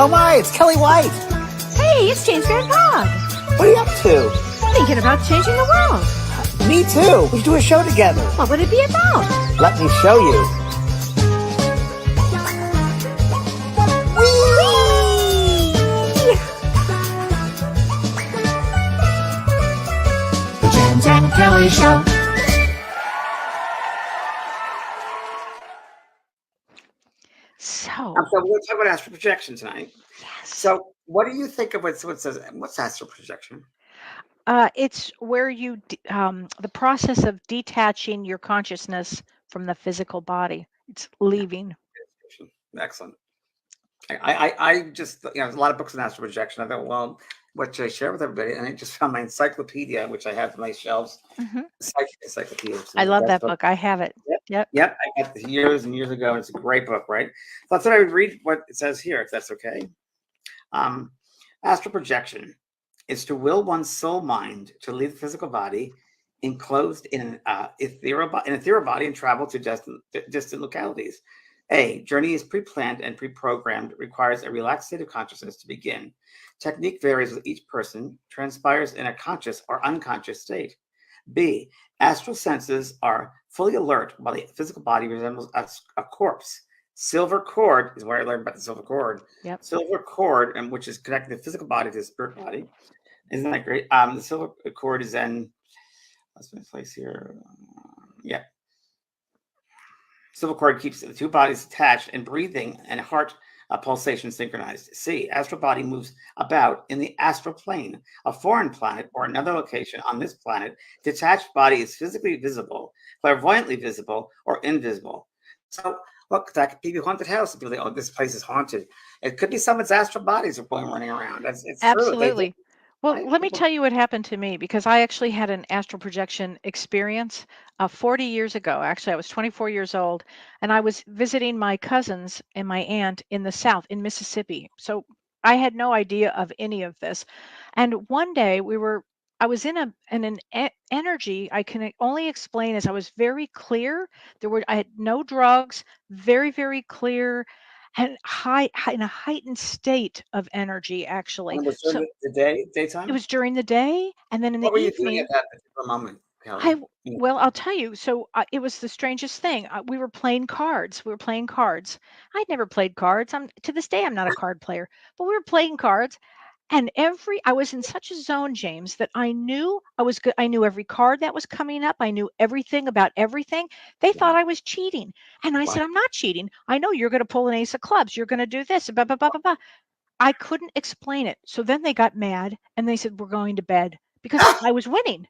Oh my, it's Kellee White. Hey, it's James Bear Dog. What are you up to? Thinking about changing the world. Me too. We should do a show together. What would it be about? Let me show you. The James and Kellee Show. So we're going to talk about astral projection tonight. Yes. So what do you think of what says, what's astral projection? It's where you, the process of detaching your consciousness from the physical body. It's leaving. Excellent. I just, there's a lot of books on astral projection. I thought, well, what should I share with everybody? And I just found my encyclopedia, which I have on my shelves. Mm-hmm. Encyclopedia. I love that book. I have it. Yep. I got it years and years ago. It's a great book, right? So I thought I would read what it says here, if that's okay. Astral projection is to will one's soul mind to leave the physical body enclosed in an ethereal body and travel to distant localities. A journey is pre-planned and pre-programmed, requires a relaxed state of consciousness to begin. Technique varies with each person, transpires in a conscious or unconscious state. B, astral senses are fully alert while the physical body resembles a corpse. Silver cord is where I learned about the silver cord. Yep. Silver cord, and which is connecting the physical body to the spirit body. Isn't that great? The silver cord is then, let's put place here. Yeah. Silver cord keeps the two bodies attached and breathing and heart pulsation synchronized. C, astral body moves about in the astral plane, a foreign planet or another location on this planet. Detached body is physically visible, clairvoyantly visible, or invisible. So look, that could be a haunted house. People think, oh, this place is haunted. It could be someone's astral bodies are running around. It's absolutely. True. Well, let me tell you what happened to me, because I actually had an astral projection experience 40 years ago. Actually, I was 24 years old, and I was visiting my cousins and my aunt in the South, in Mississippi. So I had no idea of any of this. And one day I was in an energy I can only explain as I was very clear. I had no drugs, very, very clear, and in a heightened state of energy, actually. And it was during the daytime? It was during the day, and then in the What were you evening. doing at that particular moment, Kellee? Well, I'll tell you. So it was the strangest thing. We were playing cards. I'd never played cards. To this day, I'm not a card player, but we were playing cards. And I was in such a zone, James, that I knew I was good. I knew every card that was coming up. I knew everything about everything. They thought I was cheating. And I said, I'm not cheating. I know you're going to pull an ace of clubs. You're going to do this, blah, blah, blah, blah, blah. I couldn't explain it. So then they got mad and they said, we're going to bed, because I was winning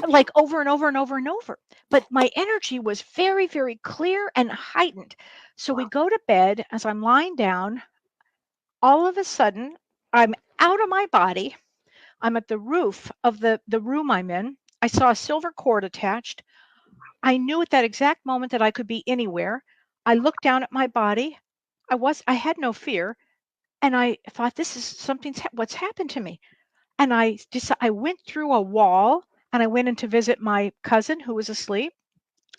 like over and over and over and over. But my energy was very, very clear and heightened. So we go to bed. As I'm lying down, all of a sudden, I'm out of my body. I'm at the roof of the room I'm in. I saw a silver cord attached. I knew at that exact moment that I could be anywhere. I looked down at my body. I had no fear. And I thought, this is what's happened to me. And I went through a wall, and I went in to visit my cousin who was asleep.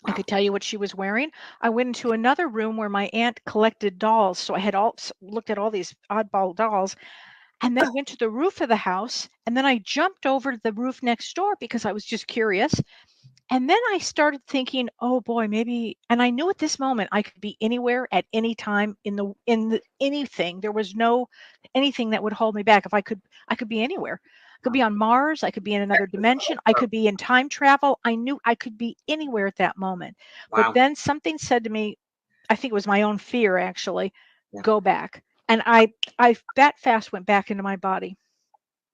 I could tell you what she was wearing. I went into another room where my aunt collected dolls. So I had looked at all these oddball dolls, and then went to the roof of the house. And then I jumped over to the roof next door because I was just curious. And then I started thinking, oh boy, maybe, and I knew at this moment I could be anywhere at any time in the anything. There was no anything that would hold me back. I could be anywhere. I could be on Mars. I could be in another dimension. I could be in time travel. I knew I could be anywhere at that moment. Wow. But then something said to me, I think it was my own fear, actually, go back. And I that fast went back into my body.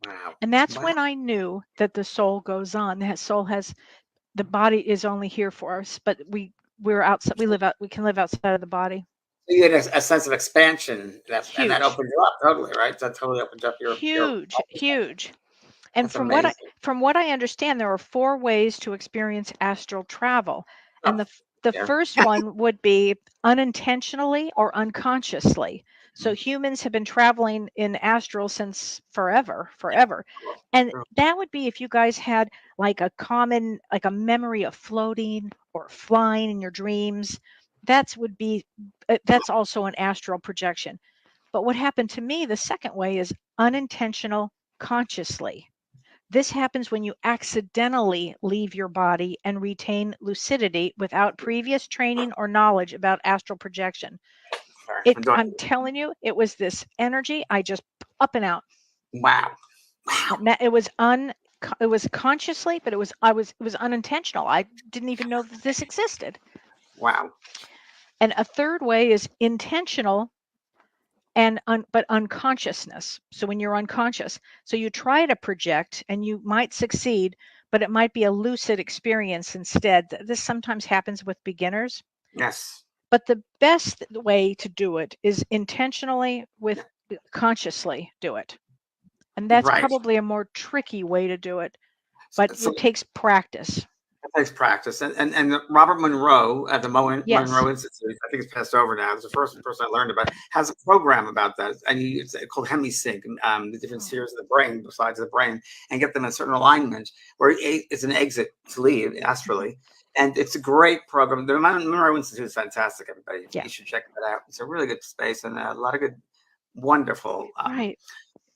Wow. And that's when I knew that the soul goes on. That soul has, the body is only here for us, but we're outside. We can live outside of the body. So you had a sense of expansion, and that opened you up totally, right? That totally opened up your huge. And That's from amazing. what I understand, there are 4 ways to experience astral travel, and the first one would be unintentionally or unconsciously. So humans have been traveling in astral since forever. And that would be if you guys had like a memory of floating or flying in your dreams. That's also an astral projection. But what happened to me, the second way, is unintentional consciously. This happens when you accidentally leave your body and retain lucidity without previous training or knowledge about astral projection. Sorry, I'm telling you, it was this energy. I just up and out. wow. It was consciously, but it was unintentional. I didn't even know that this existed. Wow. And a third way is intentional but unconsciousness. So when you're unconscious, so you try to project and you might succeed, but it might be a lucid experience instead. This sometimes happens with beginners. Yes. But the best way to do it is intentionally with consciously do it. And that's Right. probably a more tricky way to do it, but So it takes practice. it takes practice. And Robert Monroe at the Yes. Monroe Institute, I think it's passed over now. It's the first person I learned about, has a program about that. And it's called hemisync, the different spheres of the brain, besides the brain, and get them in a certain alignment where it's an exit to leave astrally. And it's a great program. The Monroe Institute is fantastic, everybody. Yeah. You should check that out. It's a really good space and a lot of good, wonderful, Right.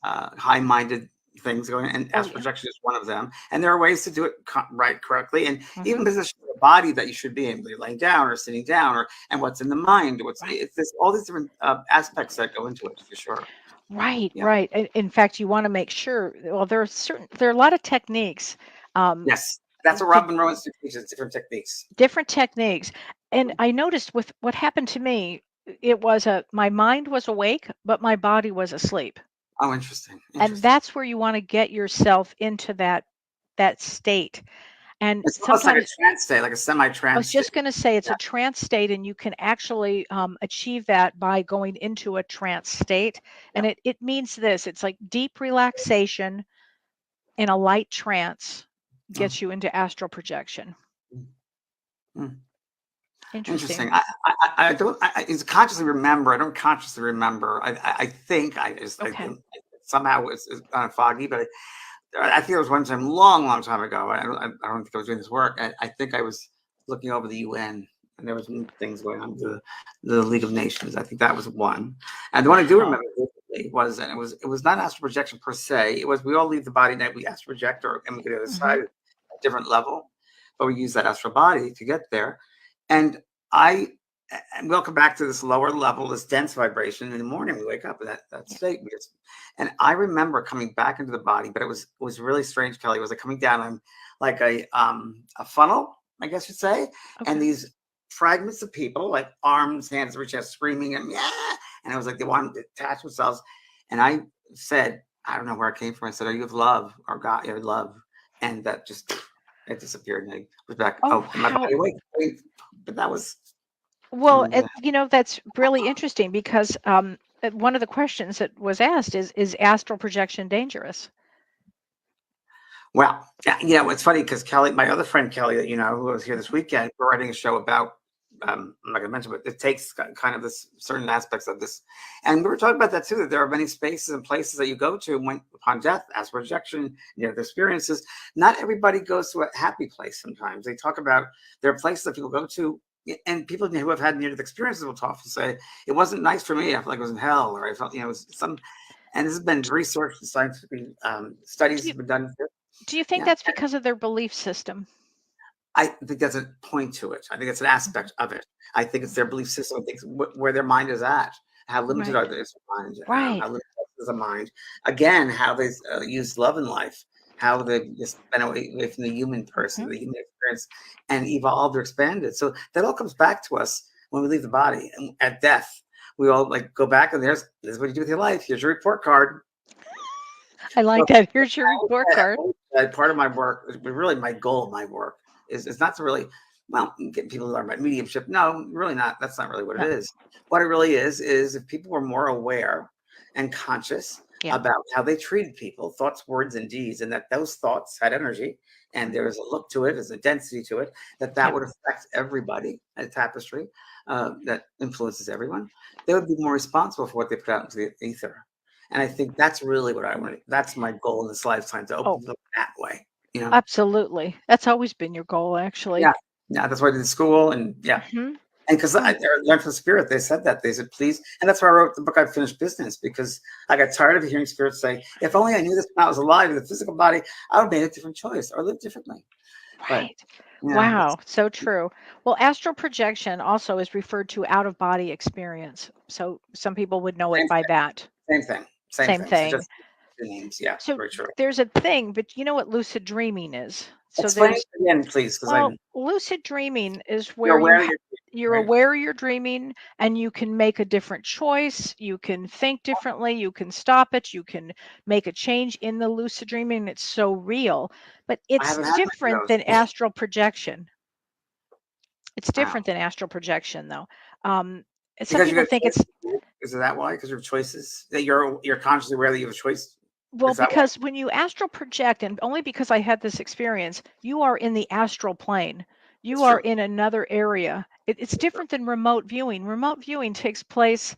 high-minded things going, and astral projection is one of them. And there are ways to do it correctly, and even position the body that you should be in, whether laying down or sitting down, and what's in the mind. There's all these different aspects that go into it for sure. Right. In fact, you want to make sure. Well, there are a lot of techniques. Yes, that's what Robin Rowan teaches. Different techniques. And I noticed with what happened to me, it was my mind was awake, but my body was asleep. Oh, interesting. And that's where you want to get yourself into that state. And it's sometimes almost like a trance state, like a semi-trance. I was just going to say it's a trance state, and you can actually achieve that by going into a trance state. And it means this: it's like deep relaxation in a light trance gets you into astral projection. Interesting. I don't consciously remember. I don't consciously remember. I think I somehow it's kind of foggy, but I think it was one time, long time ago. I don't think I was doing this work. I think I was looking over the UN, and there was things going on with the League of Nations. I think that was one. And the one I do remember was, and it was not astral projection per se. It was we all leave the body, and we astral project, and we get to the other side at a different level, but we use that astral body to get there. And we'll come back to this lower level, this dense vibration. In the morning, we wake up in that state. And I remember coming back into the body, but it was really strange, Kellee. It was like coming down like a funnel, I guess you'd say. And these fragments of people, like arms, hands, reaching out, screaming, and it was like they wanted to attach themselves. And I said, I don't know where it came from. I said, "Are you of love or God? Your love?" And that just it disappeared, and I was back. My body awake. But that was that's really interesting because one of the questions that was asked is astral projection dangerous? Well, it's funny because Kellee, my other friend Kellee, who was here this weekend, we're writing a show about. I'm not going to mention, but it takes kind of this certain aspects of this, and we were talking about that too. That there are many spaces and places that you go to when upon death, astral projection, the experiences. Not everybody goes to a happy place. Sometimes they talk about there are places that people go to. And people who have had near-death experiences will talk and say, it wasn't nice for me. I felt like it was in hell, or I felt, it was some, and this has been researched and scientific studies have been done. Do you think that's because of their belief system? I think that's a point to it. I think it's an aspect of it. I think it's their belief system. I think where their mind is at, how limited are their mind, how limited is the mind. Again, how they use love in life. How they've just been away from the human person, the human experience, and evolved or expanded. So that all comes back to us when we leave the body. And at death, we all go back and this is what you do with your life. Here's your report card. I like that. Here's your report card. Part of my work, really my goal of my work, is not to really, get people to learn about mediumship. No, really not. That's not really what it is. What it really is if people were more aware and conscious about how they treated people, thoughts, words, and deeds, and that those thoughts had energy, and there is a look to it, there's a density to it, that would affect everybody, a tapestry that influences everyone. They would be more responsible for what they put out into the ether. And I think that's really what I want. That's my goal in this lifetime, to open them that way. Absolutely. That's always been your goal, actually. Yeah, that's why I did school, and And because I learned from Spirit, they said that. They said, please. And that's why I wrote the book, Unfinished Business, because I got tired of hearing Spirit say, if only I knew this when I was alive in the physical body, I would have made a different choice or lived differently. But, Right. you know, Wow, so true. Well, astral projection also is referred to out of body experience. So some people would know it same by thing. that. Same thing. Same Same thing. So thing. just the names. Yeah, So very true. there's a thing, but you know what lucid dreaming is? So Explain it there's again, please, because well, lucid dreaming is you're where aware of your you're right? aware you're dreaming and you can make a different choice, you can think differently, you can stop it, you can make a change in the lucid dreaming. It's so real, but I it's haven't had many different of than those. astral projection. It's Wow. different than astral projection, though. Um, some Because you people got think it's choices? Is it that why? Because your choices that you're consciously aware that you have a choice? well, Is that why? because when you astral project, and only because I had this experience, you are in the astral plane. You It's are true. in another area. It's It's true. different than remote viewing. Remote viewing takes place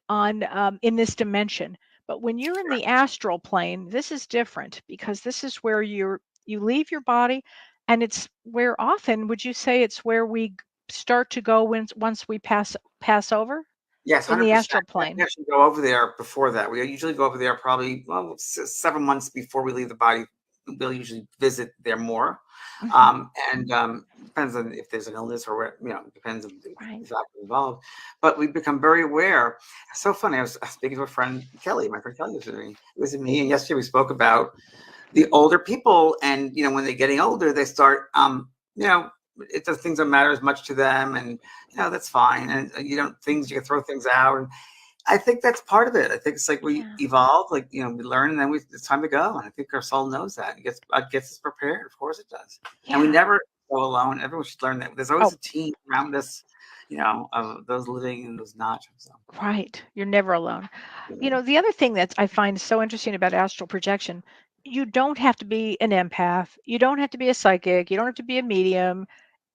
on in this dimension, but when you're in the astral plane, this is different because this is where you leave your body, and it's where often would you say it's where we start to go once we pass over Yes, in the 100%. astral We plane. actually go over there before that. We usually go over there probably, well, several months before we leave the body. We'll usually visit there more. Hmm. And depends on if there's an illness or what, depends on the Right. factor involved. But we become very aware. It's so funny. I was speaking to a friend, Kellee, my friend Kellee was with me. It was me. And yesterday we spoke about the older people, and when they're getting older, they start you know it does things don't matter as much to them, and that's fine, and things, you can throw things out, and I think that's part of it. I think it's like we Yeah. evolve, like we learn, and then it's time to go, and I think our soul knows that. It gets us prepared. Of course it does. And we Yeah. never go alone. Everyone should learn that there's always Oh, a team around us, of those living and those not. So right. You're never alone. The other thing that I find so interesting about astral projection, you don't have to be an empath. You don't have to be a psychic. You don't have to be a medium.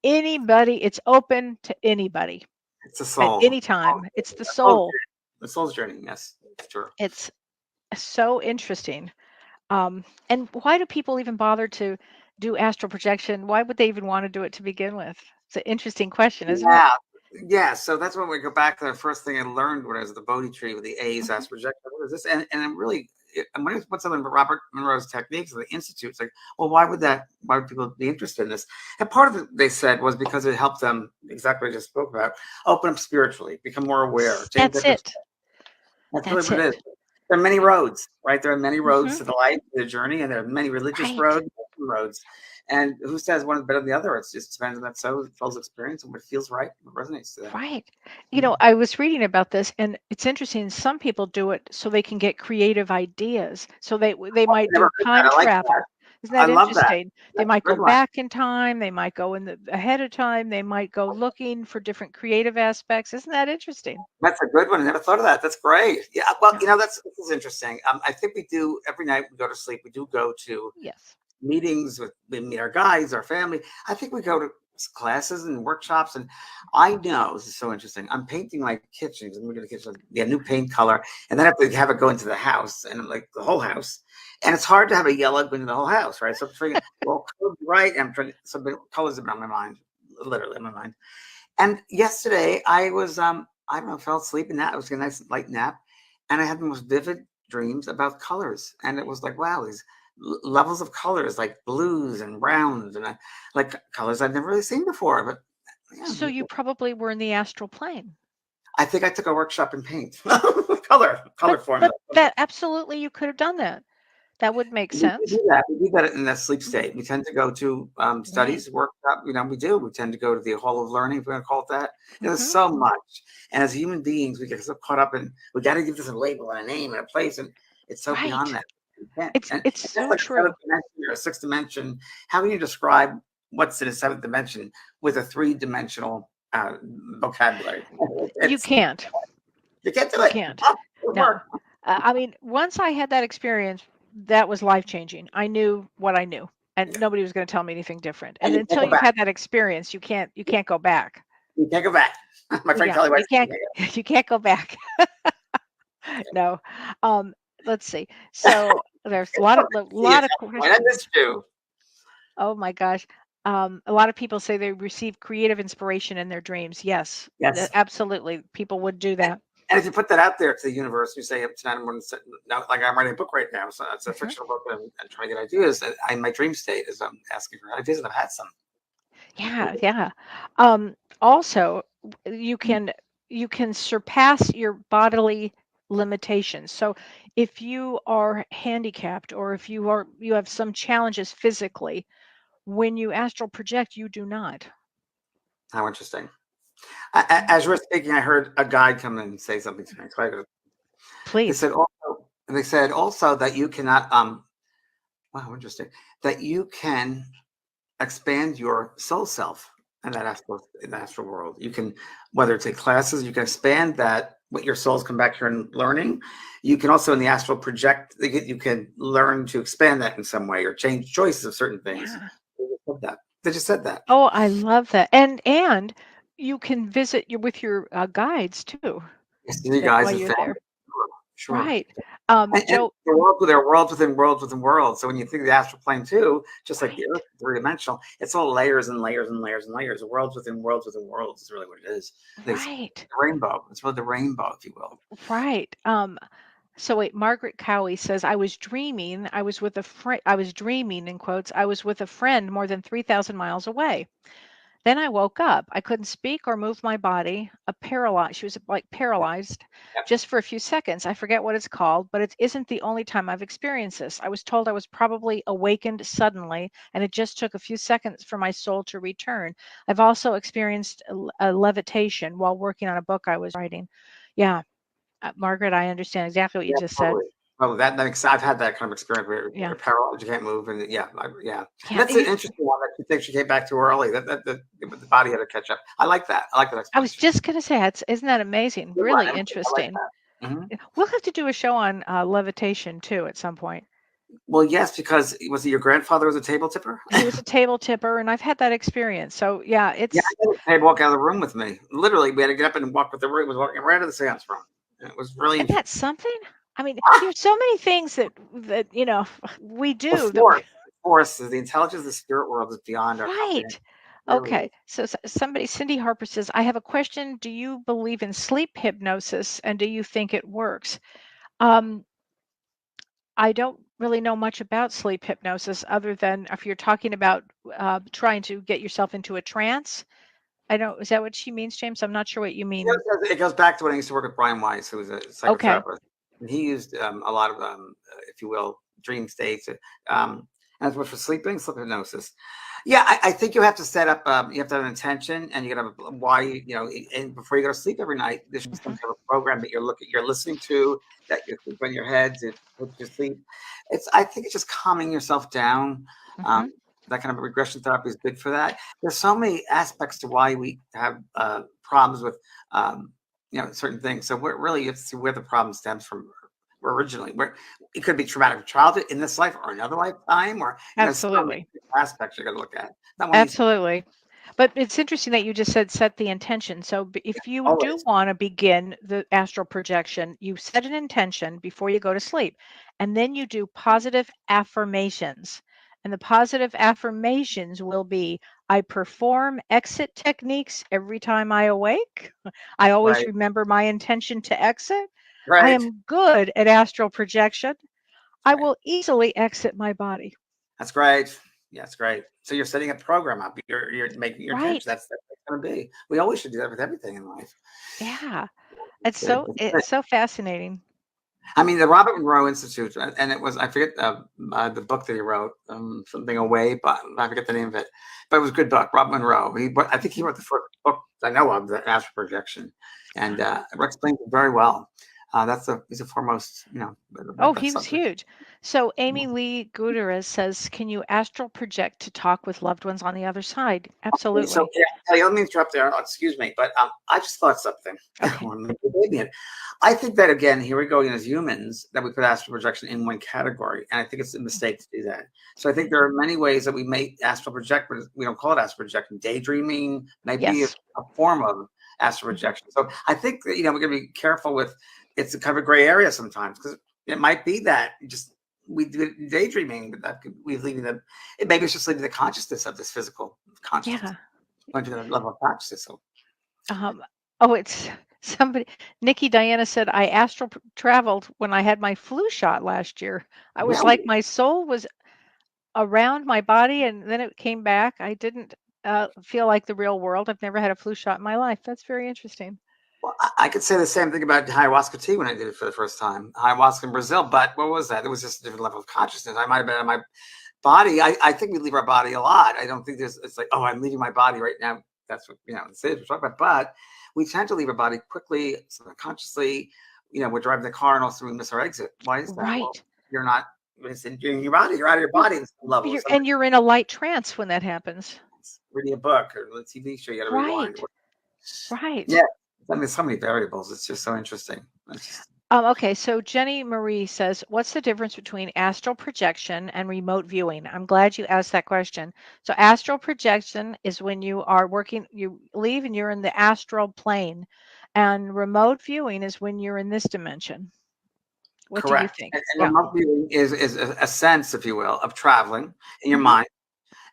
Anybody, it's open to anybody it's a at soul. any time. It's the A soul's soul. journey. The soul's journey. Yes, sure. It's so interesting. And why do people even bother to do astral projection? Why would they even want to do it to begin with? It's an interesting question, isn't it? Yeah, yeah. So that's when we go back to the first thing I learned when I was at the Bodhi tree with the A's, Hmm. as projected. What is this? And I'm really, and when I went to the Robert Monroe's techniques of the Institute, it's like, well, why would people be interested in this? And part of it, they said, was because it helped them, exactly what I just spoke about, open up spiritually, become more aware, change their That's perspective. it. That's really That's what it is. it. There are many roads, right? There are many roads Hmm. to the life, to the journey, and there are many religious Right. roads. And who says one is better than the other? It just depends on that soul's experience and what feels right, what resonates to them. Right. Mhm. I was reading about this, and it's interesting. Some people do it so they can get creative ideas. So they I might never do heard time that. I like that. travel. Isn't I that love that. interesting? They That's a might go good one. back in time. They might go ahead of time. They might go looking for different creative aspects. Isn't that interesting? That's a good one. I never thought of that. That's great. Yeah. Well, Yeah. this is interesting. I think we do every night we go to sleep. We do go to Yes. meetings we meet our guides, our family. I think we go to classes and workshops, and I know this is so interesting. I'm painting my kitchen because I'm moving to the kitchen. Yeah, new paint color, and then I have to have it go into the house, and like the whole house. And it's hard to have a yellow go into the whole house, right? So I'm trying, well, right. I'm trying. So the colors are on my mind, literally in my mind. And yesterday I was I don't know, fell asleep in that. It was a nice light nap, and I had the most vivid dreams about colors. And it was like, wow, these levels of colors, like blues and browns, and like colors I've never really seen before. But yeah, So you probably were in the astral plane. I think I took a workshop in paint, color But formula. that absolutely you could have done that. That would make We sense. do that. We do that in that sleep Mhm. state. We tend to go to Right. studies, workshop. We do. We tend to go to the hall of learning, if we're going to call it that. There's Hmm. so much. And as human beings, we get so caught up in, we got to give this a label and a name and a place. And it's so beyond Right. that. We can't. And It's that's so like a true. seventh dimension or a sixth dimension. How can you describe what's in a seventh dimension with a three-dimensional vocabulary? You It's can't. You can't do You it. can't. It No. work. I mean, once I had that experience, that was life changing. I knew what I knew, and nobody was going to tell me anything different. And And you can't until go you've back. had that experience, you can't go back. You can't go back. My friend Yeah, Kelly you Weiss. can't you can't go back. No. Um, let's see. So there's a lot of Yes, I questions. missed you. Oh my gosh. A lot of people say they receive creative inspiration in their dreams. Yes, Yes. absolutely. People would do that. And if you put that out there to the universe, you say, tonight I'm going to sit, now, like I'm writing a book right now. So it's a Mhm. fictional book and trying to get ideas. And my dream state is I'm asking for ideas, and I've had some. Yeah, yeah. Also, you can surpass your bodily limitations. So if you are handicapped or if you have some challenges physically, when you astral project, you do not. How interesting. Mhm. As you were speaking, I heard a guide come in and say something to me. So they Please. said also, that you cannot, wow, interesting, that you can expand your soul self in the astral world. You can, whether take classes, you can expand that. What your souls come back here and learning. You can also in the astral project. You can learn to expand that in some way or change choices of certain things. Yeah. They just said that. They just said that. Oh, I love that. And you can visit your with your guides too Yes, you guys while and you're family. there. Sure. Right. And Joe, there are worlds within worlds within worlds. So when you think of the astral plane too, just like the right. Earth, three-dimensional, it's all layers and layers and layers and layers. Worlds within worlds within worlds is really what it is. It's the Right. rainbow. It's really the rainbow, if you will. Right. So wait, Margaret Cowie says, I was dreaming, I was with a friend, I was dreaming in quotes, I was with a friend more than 3,000 miles away. Then I woke up. I couldn't speak or move my body. She was like paralyzed Yep. just for a few seconds. I forget what it's called, but it isn't the only time I've experienced this. I was told I was probably awakened suddenly, and it just took a few seconds for my soul to return. I've also experienced a levitation while working on a book I was writing. Yeah, Margaret, I understand exactly what you Yeah, just said. totally. Oh, that makes. I've had that kind of experience where Yeah. you're paralyzed, you can't move, and yeah, yeah. And Yeah. that's an interesting one that you think she came back too early. The body had to catch up. I like that. I like that I was explanation. just going to say, isn't that amazing? Good Really one. I like interesting. that. Mhm. Yeah, we'll have to do a show on levitation too at some point. Well, yes, because was it your grandfather was a table tipper? He was a table tipper, and I've had that experience. So yeah, Yeah, it's I had to walk out of the room with me. Literally, we had to get up and walk with the room. Was walking right out of the seance room. And it was really isn't interesting. that something? I mean, Ah, there's so many things that we the do that force, the intelligence of the spirit world is beyond our comprehension. right. It really Okay, is. so somebody, Cindy Harper says, I have a question. Do you believe in sleep hypnosis, and do you think it works? Um, I don't really know much about sleep hypnosis other than if you're talking about trying to get yourself into a trance. I don't, is that what she means, James? I'm not sure what you You mean. know, it goes back to when I used to work with Brian Weiss, who was a Okay. psychotherapist. And he used a lot of, if you will, dream states, as well for sleep hypnosis. Yeah, I think you have to set up. You have to have an intention, and you got to have why. And before you go to sleep every night, there should be some Mhm. kind of program that you're listening to that you sleep in your head to put you to sleep. I think it's just calming yourself down. Um, Mhm. that kind of regression therapy is good for that. There's so many aspects to why we have problems with certain things. So we're really you have to see where the problem stems from originally. Where it could be traumatic childhood in this life or another lifetime, or so many Absolutely. aspects you're going to look at. Not one easy. Absolutely. But it's interesting that you just said set the intention. So if you do Always want to begin the astral projection, you set an intention before you go to sleep, and then you do positive affirmations. And the positive affirmations will be I perform exit techniques every time I awake. I always right, remember my intention to exit. I right. am good at astral projection. That's I right. will easily exit my body. That's great. Yeah, that's great. So you're setting a program up. You're making your intention. Right. That's going to be. We always should do that with everything in life. Yeah. It's good. It's good. It's so fascinating. I mean, the Robert Monroe Institute, and it was, I forget the book that he wrote, something away, but I forget the name of it. But it was a good book, Robert Monroe. I think he Mhm. wrote the first book I know of, the Astral Projection, and it explains it very well. He's a foremost, Oh, that he was subject. huge. So Amy Lee Gutierrez says, "Can you astral project to talk with loved ones on the other side?" So Absolutely. yeah, Kelly, let me interrupt there. Excuse me, but I just thought something. Okay. I think that again, here we go. As humans, that we put astral projection in one category, and I think it's a mistake to do that. So I think there are many ways that we may astral project, but we don't call it astral projection. Daydreaming might be a Yes. form of astral Mhm. projection. So I think that we're going to be careful with it's a kind of a gray area sometimes because it might be that just we do it in daydreaming, but that could we leaving the it maybe it's just leaving the consciousness of this physical consciousness Yeah. going to the level of consciousness. So Um, oh, it's somebody. Nikki Diana said I traveled when I had my flu shot last year. I was like really, my soul was around my body, and then it came back. I didn't feel like the real world. I've never had a flu shot in my life. That's very interesting. well, I could say the same thing about ayahuasca tea when I did it for the first time. Ayahuasca in Brazil, but what was that? It was just a different level of consciousness. I might have been in my body. I think we leave our body a lot. I don't think it's like, oh, I'm leaving my body right now. That's what it's it we're talking about. But we tend to leave our body quickly, subconsciously. We're driving the car and also we miss our exit. Why is that? Well, Right. you're not it's in your body. You're out of your Well, body at some level. you're in a light trance when that happens. Reading a book or a TV show, you got to rewind. Right. Right. Yeah, I mean, so many variables. It's just so interesting. It's just Okay, so Jenny Marie says, what's the difference between astral projection and remote viewing? I'm glad you asked that question. So, astral projection is when you are working, you leave and you're in the astral plane, and remote viewing is when you're in this dimension. What do you correct. think? And Yeah. remote viewing is a sense, if you will, of traveling in your Hmm. mind.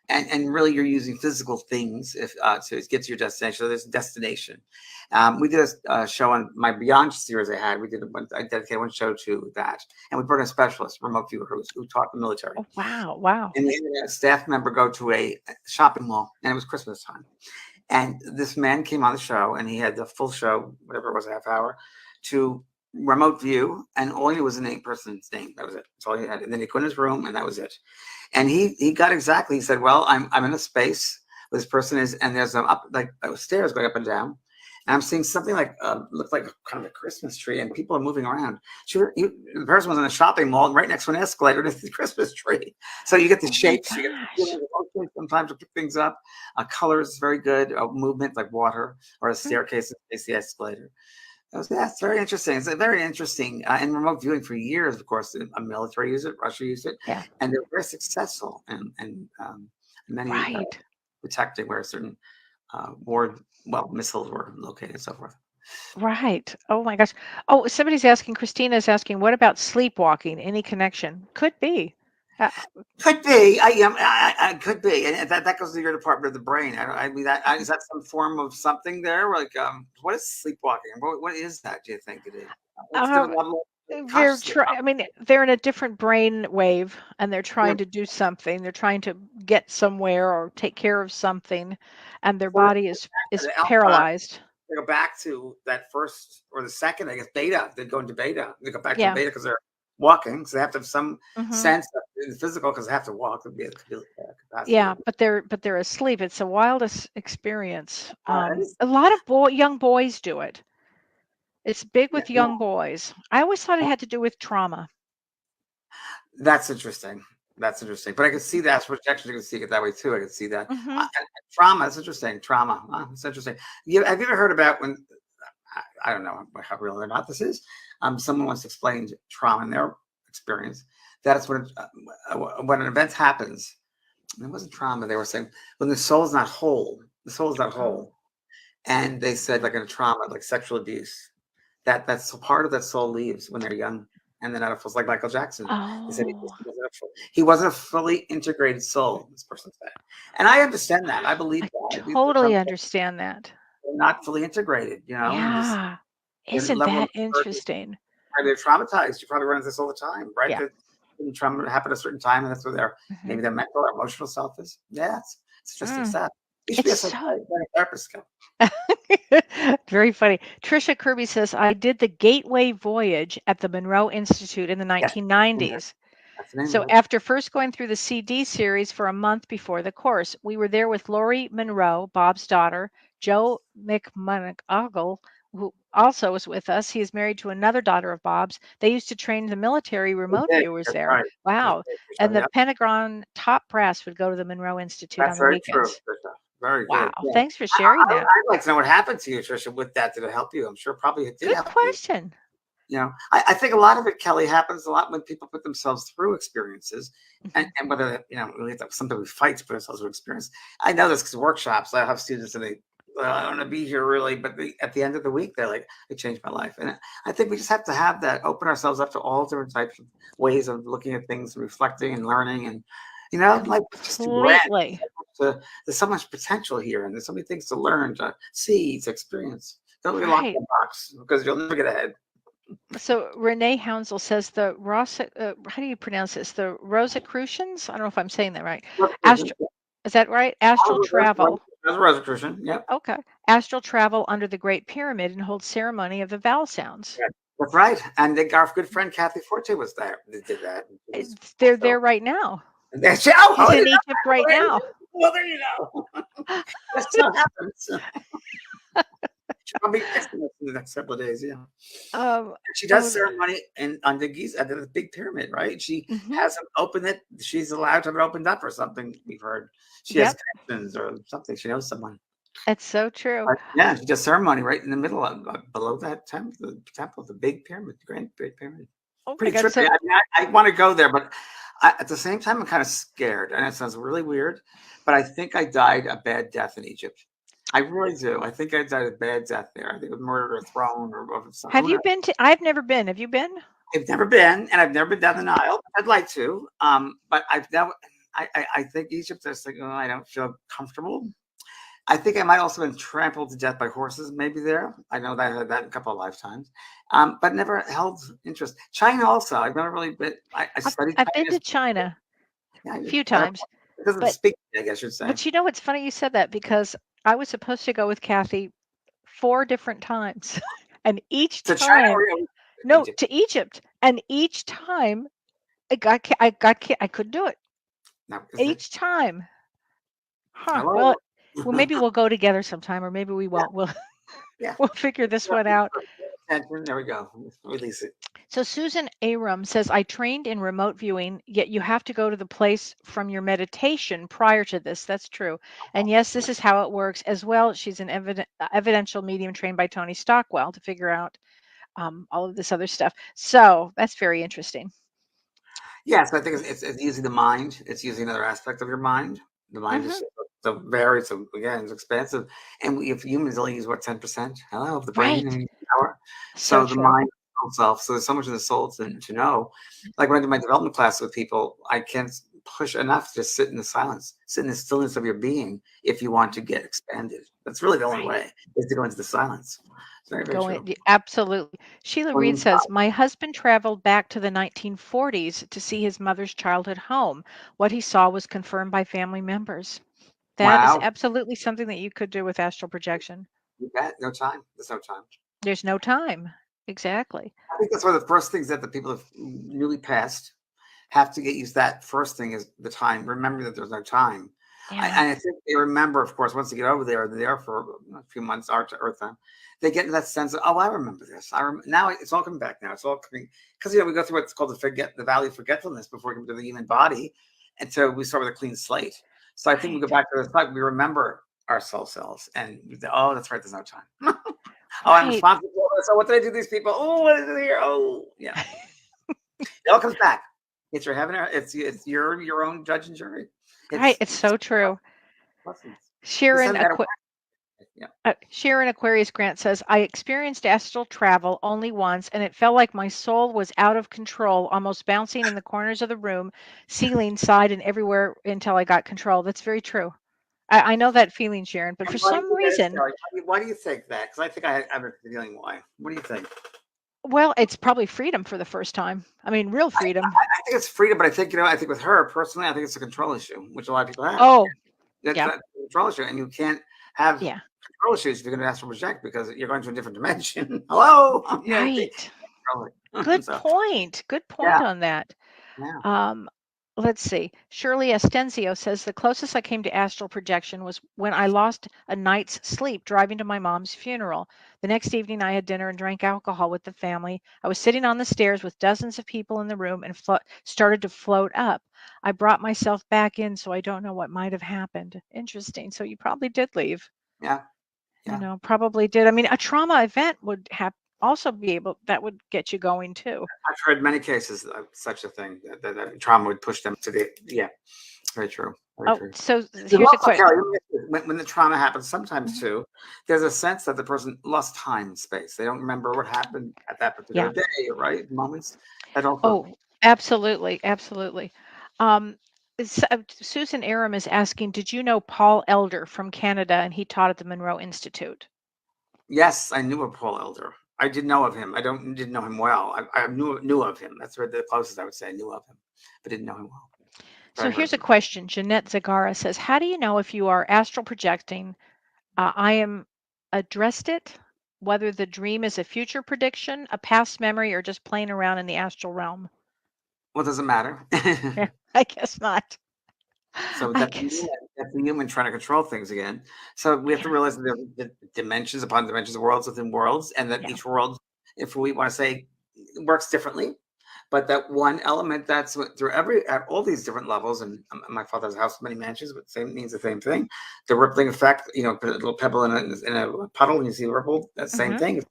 And really you're using physical things if to get to your destination. So there's a destination. We did a show on my Beyond series I dedicated one show to that, and we brought in a specialist, remote viewer who taught the military, Oh, wow. Wow. and we had a staff member go to a shopping mall, and it was Christmas time, and this man came on the show, and he had the full show, whatever it was, a half hour, to remote view, and all he knew was the person's name. That was it. That's all he had. And then he go in his room, and that was it. And he got exactly. He said, "Well, I'm in a space where this person is, and there's stairs going up and down, and I'm seeing something like looked like kind of a Christmas tree, and people are moving around. The person was in a shopping mall, and right next to an escalator, there's the Christmas tree. So you get the Oh my shapes, you get the gosh. feeling of motion sometimes to pick things up. Colors very good. Movement like water or a Mm. staircase, it's the escalator. That's very interesting. It's very interesting. And remote viewing for years, of course, a military used it, Russia used it, Yeah. and they're very successful. And many Right. protecting where certain missiles were located, and so forth. Right. Oh my gosh. Oh, Christina's asking, what about sleepwalking? Any connection? Could be. Uh, Could be. I could be, and that goes to your department of the brain. I mean, is that some form of something there? Like, what is sleepwalking? What is that? Do you think it is? What's the um, different level of they're consciousness? I mean, they're in a different brain wave and they're Yeah, trying to do something. They're trying to get somewhere or take care of something, and their so body is the alpha. paralyzed. They go back to that first or the second, I guess, beta. They go into beta. They go back to Yeah. beta because they're walking. So they have to have some Hmm. sense of the physical because they have to walk to be a capacity. Yeah, but they're asleep. It's the wildest experience. That is, A lot of young boys do it. It's big yeah, with young boys. I always thought it had to do with trauma. that's interesting. That's interesting. But I can see that projection. You can see it that way too. I can see that. Hmm. And trauma. That's interesting. Trauma. That's interesting. Have you ever heard about when? I don't know how real or not this is. Someone once explained trauma in their experience. That it's when an event happens. It wasn't trauma. They were saying when the soul is not whole. The soul is not Oh. whole. And they said, like in a trauma, like sexual abuse, that's a part of that soul leaves when they're young, and then out of like Michael Jackson. They said Oh, he wasn't a fully integrated soul. This person said, and I understand that. I believe I that. I believe that some totally people understand that. are not fully integrated. And just Yeah. their Isn't level of that maturity, interesting? they're traumatized. You probably run into this all the time, right? Yeah. That trauma happened at a certain time, and that's where Hmm. maybe their mental or emotional self is. Yeah, it's interesting Mm. stuff. You should be It's a so psychotherapist. very funny. Trisha Kirby says, I did the Gateway Voyage at the Monroe Institute in the Yes, 1990s. that's the name So of it. after first going through the CD series for a month before the course, we were there with Lori Monroe, Bob's daughter, Joe McMonagle, who also was with us. He is married to another daughter of Bob's. They used to train the military They remote did. viewers That's there. right. That's Wow. right. And the Yep. Pentagon top brass would go to the Monroe Institute on That's the very true, weekends. Trisha. Very Wow. good. Yeah. Thanks for sharing that. I'd like to know what happened to you, Trisha, with that. Did it help you? I'm sure probably it did Good help you. question. I think a lot of it, Kelly, happens a lot when people put themselves through experiences, and, Mhm. and whether really sometimes we fight to put ourselves through experience. I know this because workshops. I have students and they I want to be here really, but at the end of the week, they're like, it changed my life. And I think we just have to have that, open ourselves up to all different types of ways of looking at things, reflecting and learning. And, life is just too grand. Completely. There's so much potential here, and there's so many things to learn, to see, to experience. Don't be locked in Right. a box because you'll never get ahead. So Renee Hounsel says how do you pronounce this? The Rosicrucians? I don't know if I'm saying that right. Rosicrucian. Is that right? Astral travel. That's a Rosicrucian. Yep. Okay. Astral travel under the Great Pyramid and hold ceremony of the vowel sounds. Yeah, that's right. And our good friend Kathy Forte was there. They did that. They're there right now. She's She's in Egypt right now. Well, there you go. That's what happens. She'll probably fixing it in the next couple of days. Yeah. She does ceremony under Giza, under the big pyramid, right? She hasn't opened it. She's allowed to have it opened up or something. We've heard she has connections or something. She knows someone. It's so true. Yeah, she does ceremony right in the middle of below that temple, the big pyramid, the Great Pyramid. Oh Pretty trippy. I want to go there, but at the same time, I'm kind of scared, and it sounds really weird. But I think I died a bad death in Egypt. I really do. I think I died a bad death there. I think it was murder or thrown or something. Have you been to? I've never been. Have you been? I've never been, and I've never been down the Nile. I'd like to, but I've never. I think Egypt. I was like, I don't feel comfortable. I think I might also been trampled to death by horses, maybe there. I know that I had that a couple of lifetimes, but never held interest. China also. I've never really been. I studied. I've been to China a few times. It doesn't speak, I guess you'd say. But it's funny you said that because I was supposed to go with Kathy 4 different times, and each time, China no, to Egypt, and each time I couldn't do it. No, Each time. Huh. Hello? Well, maybe we'll go together sometime, or maybe we won't. We'll figure this one out. There we go. Release it. So Susan Aram says, I trained in remote viewing, yet you have to go to the place from your meditation prior to this. That's true. And yes, this is how it works as well. She's an evidential medium trained by Tony Stockwell to figure out all of this other stuff. So that's very interesting. Yes, I think it's using the mind. It's using another aspect of your mind. The mind is so varied. So again, it's expansive. And if humans only use 10%? Hello, of the brain and power. So the mind itself. So there's so much in the soul to know. Like when I do my development class with people, I can't push enough to sit in the silence, sit in the stillness of your being if you want to get expanded. That's really the only way, is to go into the silence. Very, very true. Absolutely. Sheila Reed says, my husband traveled back to the 1940s to see his mother's childhood home. What he saw was confirmed by family members. That is absolutely something that you could do with astral projection. You bet. No time. There's no time. There's no time. Exactly. I think that's one of the first things that the people have newly passed have to get used to. That first thing is the time. Remember that there's no time. Yeah. And I think they remember, of course, once they get over there, they're there for a few months, Earth time. They get into that sense of, I remember this. Now it's all coming back now. It's all coming because we go through what's called the valley of forgetfulness before we come to the human body, and so we start with a clean slate. So I think we go back to the fact we remember our soul cells, and that's right. There's no time. I'm responsible for this. So what did I do to these people? Oh, what is it here? Oh, yeah. It all comes back. It's your heaven. It's your own judge and jury. It's so true. Sharon Aquarius Grant says, I experienced astral travel only once, and it felt like my soul was out of control, almost bouncing in the corners of the room, ceiling, side, and everywhere until I got control. That's very true. I know that feeling, Sharon, but for some reason... Why do you think that? Because I think I have a feeling why. What do you think? Well, it's probably freedom for the first time. I mean, real freedom. I think it's freedom, but I think, I think with her, personally, I think it's a control issue, which a lot of people have. Oh, That's a control issue, and you can't have control issues if you're going to astral project because you're going to a different dimension. Hello? Right. Good point. Good point on that. Yeah. Let's see. Shirley Estenzio says, the closest I came to astral projection was when I lost a night's sleep driving to my mom's funeral. The next evening, I had dinner and drank alcohol with the family. I was sitting on the stairs with dozens of people in the room and started to float up. I brought myself back in, so I don't know what might have happened. Interesting. So you probably did leave. Yeah. Probably did. I mean, a trauma event would also be able, that would get you going too. I've heard many cases of such a thing that trauma would push them to Very true. Very Oh, true. so There's here's a also, question. Kelly, when the trauma happens, sometimes too, there's a sense that the person lost time and space. They don't remember what happened at that particular Yeah. day, right? Moments that also. Oh, absolutely, absolutely. Um, Susan Aram is asking, did you know Paul Elder from Canada, and he taught at the Monroe Institute? Yes, I knew of Paul Elder. I did know of him. I didn't know him well. I knew of him. That's where the closest I would say I knew of him, but didn't know him well. But So I heard here's of a him. question. Jeanette Zagara says, how do you know if you are astral projecting? I am addressed it, whether the dream is a future prediction, a past memory, or just playing around in the astral realm. Well, does it matter? Yeah, I guess not. So I that's guess. the human trying to control things again. So we have to Yeah, realize that there are dimensions upon dimensions, worlds within worlds, and that yeah. each world, if we want to say, works differently. But that one element that's through at all these different levels, and my father's house, many mansions, but same means the same thing. The rippling effect, put a little pebble in a puddle, and you see the ripple. That same Hmm. thing.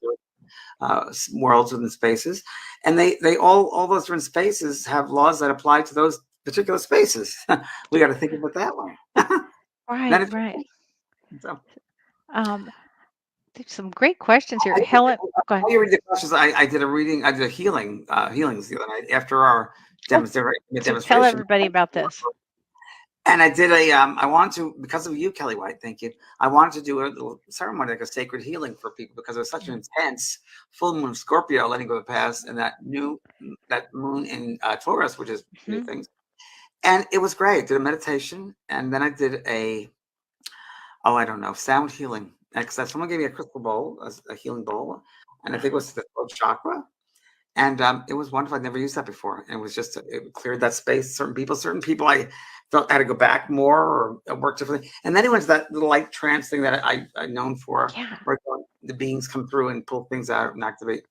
Worlds within spaces, and they all those different spaces have laws that apply to those particular spaces. We got to think of it that way. Right, Then it's right. so, Um, there's some great questions here. I, Helen, go ahead. while you read the questions, I did a reading. I did a healings the other night after our Oh, so tell demonstration. everybody about this. And I did I wanted to, because of you, Kelly White, thank you. I wanted to do a little ceremony, like a sacred healing for people, because it was such an intense full moon of Scorpio, letting go of the past, and that moon in Taurus, which is new Hmm. things. And it was great. Did a meditation, and then I did I don't know, sound healing. Because someone gave me a crystal bowl, a healing bowl, and I think it was the throat chakra. And it was wonderful. I'd never used that before. And it was just, it cleared that space. Certain people I felt had to go back more or work differently. And then it went to that little light trance thing that I'm known for, Yeah. where the beings come through and pull things out and activate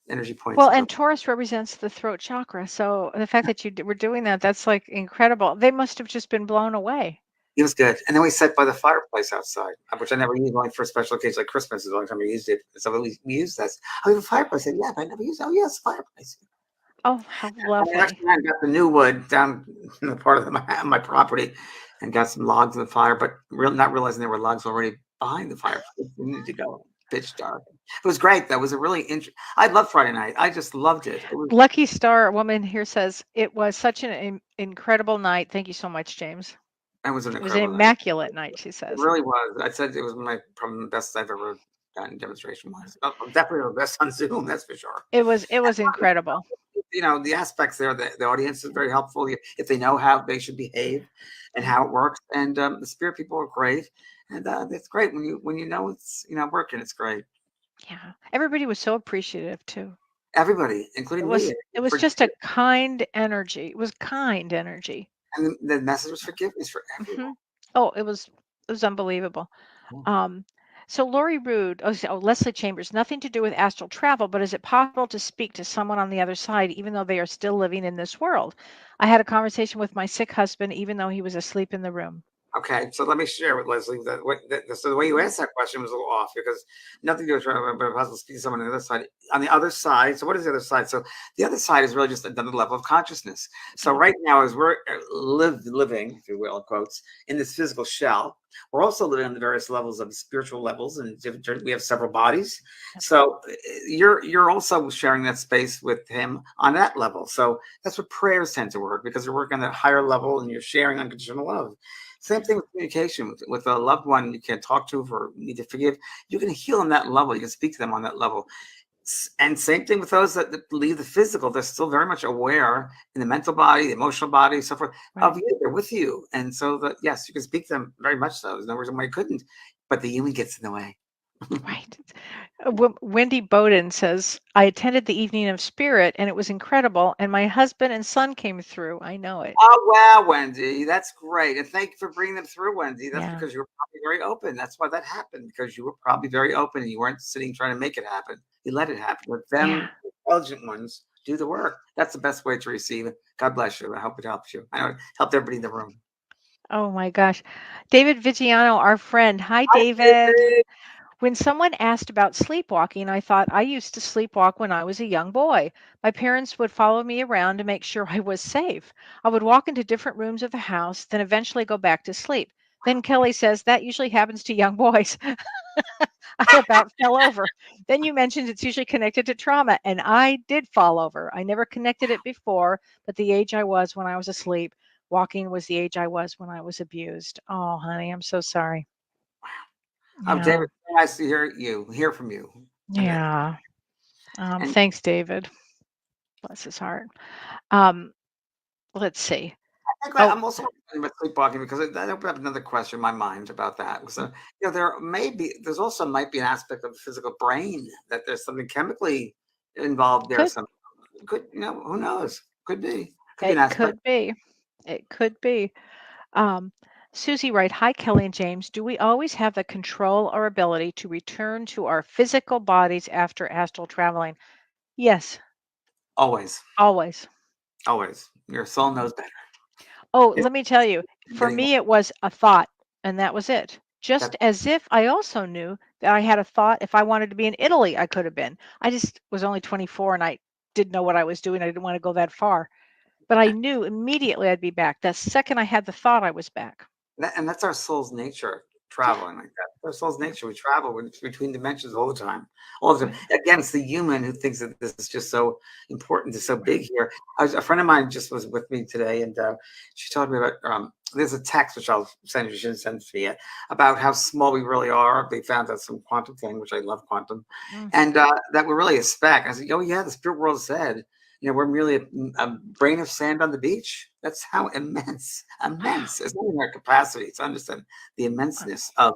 energy points. Well, and Taurus represents the throat chakra. So the fact that were doing that, that's like incredible. They must have just been blown away. It was good. And then we sat by the fireplace outside, which I never used, only for special occasions like Christmas is the only time we used it. So we used that. Oh, we have a fireplace. I said, yeah, but I never used it. Oh, yes, fireplace. Oh, how I lovely. actually went and got the new wood down in the part of my property and got some logs in the fire, but not realizing there were logs already behind the fireplace. We needed to go pitch dark. It was great. That was a really interesting. I loved Friday night. I just loved it. It was, Lucky Star woman here says it was such an incredible night. Thank you so much, James. it was an It was an incredible night. immaculate night, she It says. really was. I said it was probably the best I've ever done demonstration wise. Definitely the best on Zoom, that's for sure. It was incredible. The aspects there, the audience is very helpful if they know how they should behave and how it works. And the spirit people are great, and it's great when you know it's working. It's great. Yeah. Everybody was so appreciative too. Everybody, It including me, was it was just a kind energy. It was kind energy. and the message was forgiveness for everyone. Hmm. Oh, it was unbelievable. Yeah. Um, so Lori Rude, Leslie Chambers, nothing to do with astral travel, but is it possible to speak to someone on the other side, even though they are still living in this world? I had a conversation with my sick husband, even though he was asleep in the room. Okay, so let me share with Leslie so the way you asked that question was a little off, because nothing to do with but possible speak to someone on the other side. On the other side, so what is the other side? So the other side is really just another level of consciousness. So Yeah. right now, as we're living, if you will, in quotes, in this physical shell, we're also living on the various levels of spiritual levels, and we have several bodies. Yep. So you're also sharing that space with him on that level. So that's what prayers tend to work, because you're working on that higher level and you're sharing unconditional love. Same thing with communication with a loved one you can't talk to or need to forgive. You can heal on that level. You can speak to them on that level. And same thing with those that leave the physical. They're still very much aware in the mental body, the emotional body, so forth Right. of you. They're with you. And so that, yes, you can speak to them very much so. There's no reason why you couldn't, but the human gets in the way. Right. Wendy Bowden says, I attended the Evening of Spirit and it was incredible. And my husband and son came through. I know it. Oh, wow, Wendy. That's great. And thank you for bringing them through, Wendy. That's Yeah. because you were probably very open. That's why that happened, because you were probably very open and you weren't sitting trying to make it happen. You let it happen. Let them, Yeah. intelligent ones, do the work. That's the best way to receive it. God bless you. I hope it helps you. I know it helped everybody in the room. Oh my gosh. David Vigiano, our friend. Hi, Hi, David. David. When someone asked about sleepwalking, I thought I used to sleepwalk when I was a young boy. My parents would follow me around to make sure I was safe. I would walk into different rooms of the house, then eventually go back to sleep. Then Kelly says that usually happens to young boys. I about fell over. Then you mentioned it's usually connected to trauma, and I did fall over. I never connected it before, but the age I was when I was asleep, walking was the age I was when I was abused. Oh, honey, I'm so sorry. Yeah. David, so nice to hear from you. Yeah. And Thanks, David. Bless his heart. Um, let's see. I think Oh, I'm also wondering about sleepwalking because that opened up another question in my mind about that. So, there's also might be an aspect of the physical brain that there's something chemically involved there. could Some could, who knows? Could be an it aspect. could be. It could be. Um, Susie Wright, hi, Kelly and James. Do we always have the control or ability to return to our physical bodies after astral traveling? Yes, Always, always. always. Your soul Mhm. knows better. Oh, It's let me tell you, for getting me, it was a thought, and that was it. that. Just as if I also knew that I had a thought if I wanted to be in Italy, I could have been. I just was only 24 and I didn't know what I was doing. I didn't want to go that far. But I knew immediately I'd be back. The second I had the thought, I was back. And that's our soul's nature, Yeah, traveling like that. Our soul's yeah, nature. We travel between dimensions all the time. All the time. right, Again, it's the human who thinks that this is just so important, it's so right. big here. A friend of mine just was with me today, and she told me about. There's a text which I'll send you. She didn't send it to me yet about how small we really are. They found out some quantum thing, which I love quantum, Mm, and that we're really a speck. I said, "Oh yeah, the spirit world said." We're merely a grain of sand on the beach. That's how wow, immense. It's not even our capacity to understand the uh, immenseness of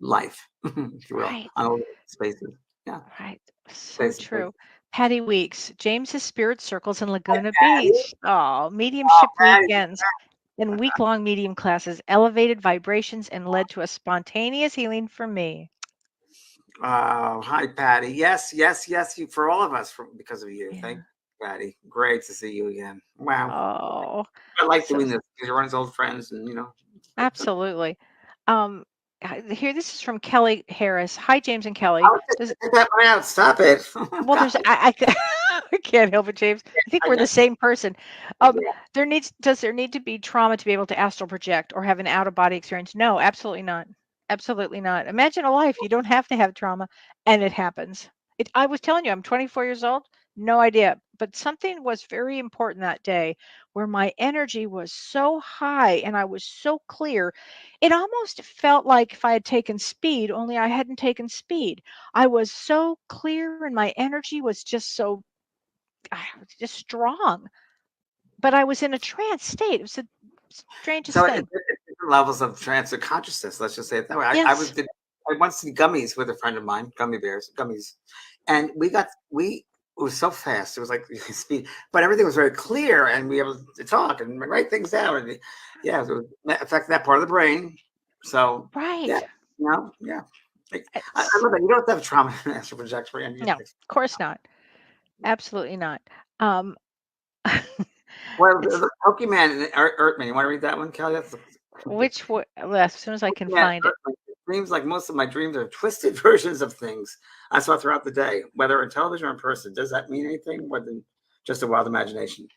life, if you will, right, on all spaces. Yeah, right. So spaces. true. Patty Weeks, James's Spirit Circles in Hi, Laguna Patty. Beach. Oh, Oh, mediumship Patty. weekends and week-long medium classes elevated vibrations and led to a spontaneous healing for me. Oh, hi, Patty. Yes, yes, yes. You for all of us, because of you. Thank Yeah. you, Patty. Great to see you again. Wow, Oh, I like so doing this because you're one of old friends, and absolutely. Um, Here, this is from Kelly Harris. Hi, James and Kelly. I'll just Does take that one out. Stop it. Oh, Well, God. there's I can't help it, James. I think I we're know. the same person. Yeah. Does there need to be trauma to be able to astral project or have an out of body experience? No, absolutely not. Absolutely not. Imagine a life you don't have to have trauma and it happens. I was telling you, I'm 24 years old, no idea. But something was very important that day where my energy was so high and I was so clear. It almost felt like if I had taken speed, only I hadn't taken speed. I was so clear and my energy was just so just strong. But I was in a trance state. It was the strangest So thing. it's different levels of trance or consciousness. Let's just say it that way. Yes. I once did gummies with a friend of mine, gummy bears, gummies, and we it was so fast. It was like speed, but everything was very clear, and we were able to talk and write things down. And yeah, so it affected that part of the brain. So yeah, Right. yeah. I It's, love that. You don't have to have trauma in astral projection for any of no, these of things. course not. Absolutely not. Um, Well, it's the Pokemon and Earthman. You want to read that one, Kelly? That's well, as soon as I can Yeah, find it. dreams, like most of my dreams, are twisted versions of things I saw throughout the day, whether on television or in person. Does that mean anything more than just a wild imagination,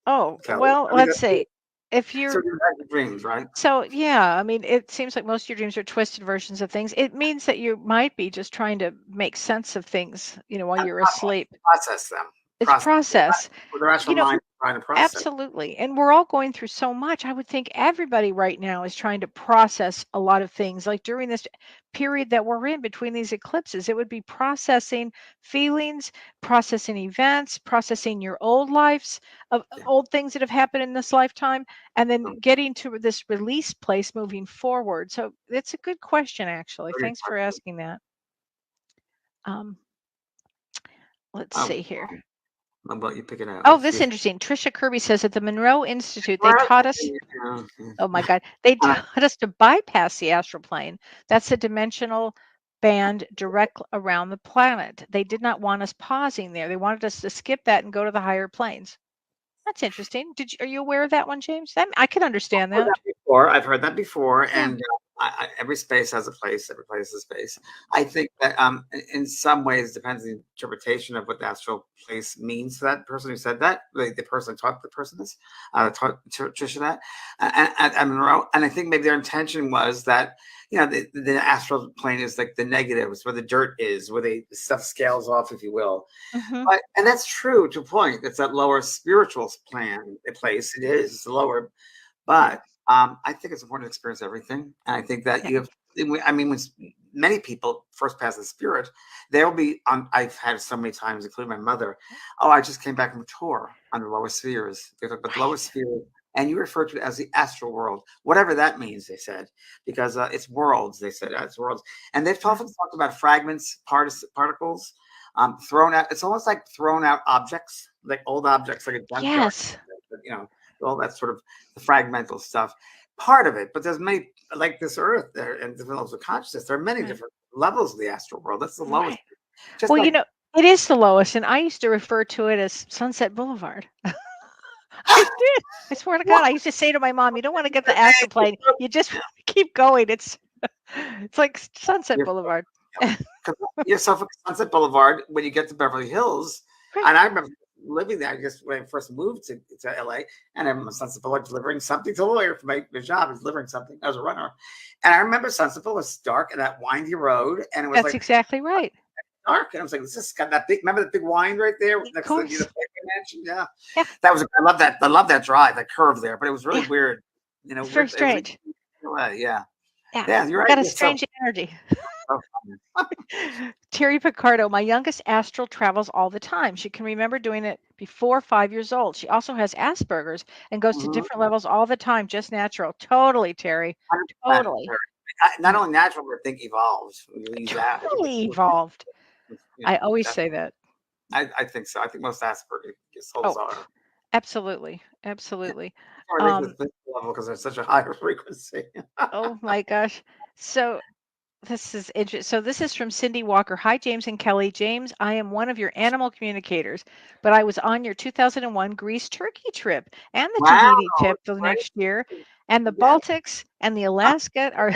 Oh, Kelly? well, I mean, let's see. If so you're you had your dreams, right? So, yeah, I mean, it seems like most of your dreams are twisted versions of things. It means that you might be just trying to make sense of things, while And you're asleep. process them. It's Process process. with the rational You know, mind trying to process. Absolutely. And we're all going through so much. I would think everybody right now is trying to process a lot of things. Like during this period that we're in between these eclipses, it would be processing feelings, processing events, processing your old lives of Yeah, old things that have happened in this lifetime, and then so getting to this release place moving forward. So it's a good question, actually. very Thanks for important. asking that. Um, let's Oh, see here. how about you pick it out? Oh, Let's this see is if. interesting. Trisha Kirby says at the Monroe Institute, they Well, taught us. yeah. Oh my God. They Uh, taught us to bypass the astral plane. That's a dimensional band direct around the planet. They did not want us pausing there. They wanted us to skip that and go to the higher planes. That's interesting. Are you aware of that one, James? I can understand that. before. I've heard that before, Yeah. and every space has a place. Every place has a space. I think that in some ways, it depends on the interpretation of what the astral place means to that person who said that. The person taught the person this, taught Trisha that, and Monroe. And I think maybe their intention was that the astral plane is like the negatives, where the dirt is, where the stuff scales off, if you will. Hmm. And that's true to a point. It's that lower spiritual place. It is. It's the lower. But I think it's important to experience everything. And I think that Yeah. you have, I mean, when many people first pass the spirit, they'll be on. I've had so many times, including my mother. Oh, I just came back from a tour on the lower spheres. They talk about the lower Right. sphere, and you refer to it as the astral world, whatever that means, they said, because it's worlds, they said, it's worlds. And they've often talked about fragments, particles thrown out. It's almost like thrown out objects, like old objects, like a junkyard, Yes. you know, all that sort of the fragmental stuff. Part of it, but there's many, like this earth there and different levels of consciousness. There are many Right. different levels of the astral world. That's the lowest. Right. Just Well, like it is the lowest, and I used to refer to it as Sunset Boulevard. I did. I swear to God, I used to say to my mom, "You don't want to get the astral plane. You just want to keep going. It's like Sunset you're, Boulevard." you're Suffolk Sunset Boulevard when you get to Beverly Hills. Right. And I remember living there. I guess when I first moved to LA, and I'm Sunset Boulevard delivering something to a lawyer for my job. I was delivering something. I was a runner, and I remember Sunset Boulevard was dark and that windy road, and it was That's like exactly right. dark. And I was like, "This has got that big." Remember the big wind right there Of next to the course. mansion? Yeah, Yeah. that was. I love that. I love that drive, that curve there. But it was really Yeah. weird. It's very strange. Yeah, Yeah. yeah. You're right. Got a You're so, strange energy. so funny. Terry Picardo, my youngest astral travels all the time. She can remember doing it before 5 years old. She also has Asperger's and goes to Mhm. different levels all the time, just natural. Totally, Terry. 100%. Totally. Not only natural, but I think evolved. We use that. Totally evolved. I always That, say that. I think so. I think most Asperger souls Oh, are. absolutely. Absolutely. Or at least Um, with this level because they're such a higher frequency. oh my gosh. So this is interesting. So this is from Cindy Walker. Hi, James and Kelly. James, I am one of your animal communicators, but I was on your 2001 Greece Turkey trip and the Wow. Tahiti trip the Right? next year, and the Yeah. Baltics and the Alaska are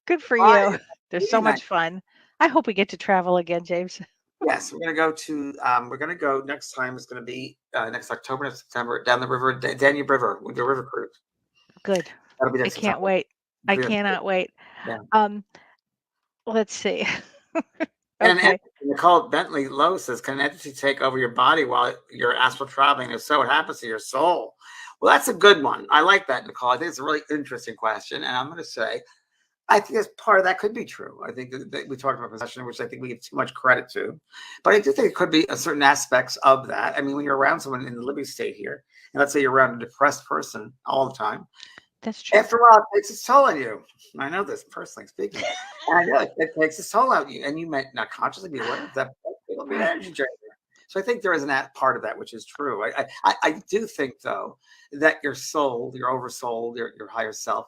good for Right. you. They're so Really nice. much fun. I hope we get to travel again, James. Yes, we're gonna go next time. It's gonna be next October and September down the river, Danube River. We do a river cruise. Good. That'll be I next can't September. wait. I Yeah. cannot wait. Yeah. Um, let's see. And an Okay. entity, Nicole Bentley Lowe says, can an entity take over your body while you're astral traveling? If so, what happens to your soul? Well, that's a good one. I like that, Nicole. I think it's a really interesting question. And I'm going to say, I think as part of that could be true. I think that we talked about possession, which I think we give too much credit to. But I do think it could be a certain aspects of that. I mean, when you're around someone in the living state here, and let's say you're around a depressed person all the time, That's true. after a while, it takes its toll on you. I know this personally speaking. And I know it takes its toll on you. And you might not consciously be aware of that, but it'll be an energy drain. So I think there is an part of that, which is true. I do think, though, that your soul, your oversoul, your higher self